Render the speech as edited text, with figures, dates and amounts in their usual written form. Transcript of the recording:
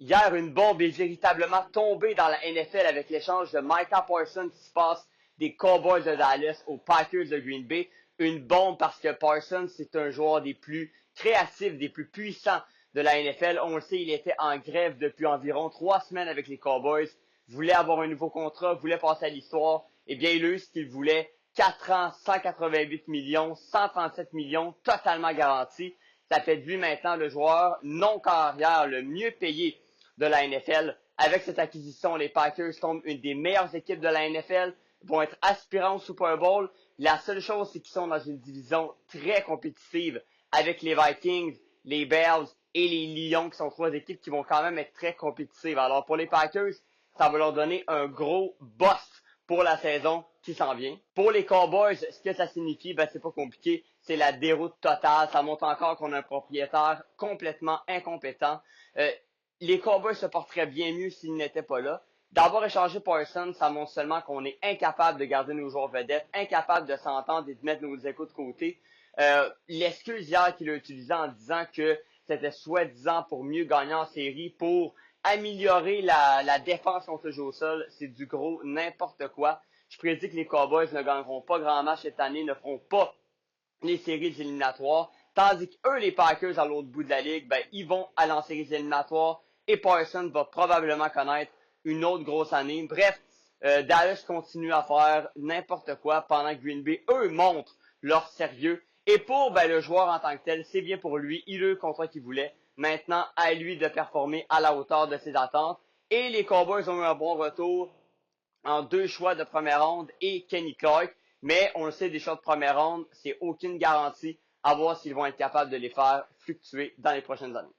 Hier, une bombe est véritablement tombée dans la NFL avec l'échange de Micah Parsons qui se passe des Cowboys de Dallas aux Packers de Green Bay. Une bombe parce que Parsons, c'est un joueur des plus créatifs, des plus puissants de la NFL. On le sait, il était en grève depuis environ 3 semaines avec les Cowboys. Voulait avoir un nouveau contrat, voulait passer à l'histoire. Eh bien, il a eu ce qu'il voulait. 4 ans, 188 millions, 137 millions, totalement garantis. Ça fait de lui maintenant le joueur non carrière le mieux payé de la NFL. Avec cette acquisition, les Packers tombent une des meilleures équipes de la NFL, vont être aspirants au Super Bowl. La seule chose, c'est qu'ils sont dans une division très compétitive avec les Vikings, les Bears et les Lions, qui sont 3 équipes qui vont quand même être très compétitives. Alors pour les Packers, ça va leur donner un gros boost pour la saison qui s'en vient. Pour les Cowboys, ce que ça signifie, c'est pas compliqué, c'est la déroute totale. Ça montre encore qu'on a un propriétaire complètement incompétent. Les Cowboys se porteraient bien mieux s'ils n'étaient pas là. D'avoir échangé Parsons, ça montre seulement qu'on est incapable de garder nos joueurs vedettes, incapable de s'entendre et de mettre nos égos de côté. L'excuse hier qu'il a utilisée en disant que c'était soi-disant pour mieux gagner en série, pour améliorer la défense contre le jeu au sol, c'est du gros n'importe quoi. Je prédis que les Cowboys ne gagneront pas grand match cette année, ne feront pas les séries éliminatoires, tandis qu'eux, les Packers, à l'autre bout de la ligue, ils vont aller en séries éliminatoires et Parsons va probablement connaître une autre grosse année. Bref, Dallas continue à faire n'importe quoi pendant que Green Bay, eux, montrent leur sérieux. Et pour le joueur en tant que tel, c'est bien pour lui. Il a eu le contrat qu'il voulait. Maintenant, à lui de performer à la hauteur de ses attentes. Et les Cowboys ont eu un bon retour en 2 choix de première ronde et Kenny Clark. Mais on le sait, des choix de première ronde, c'est aucune garantie à voir s'ils vont être capables de les faire fluctuer dans les prochaines années.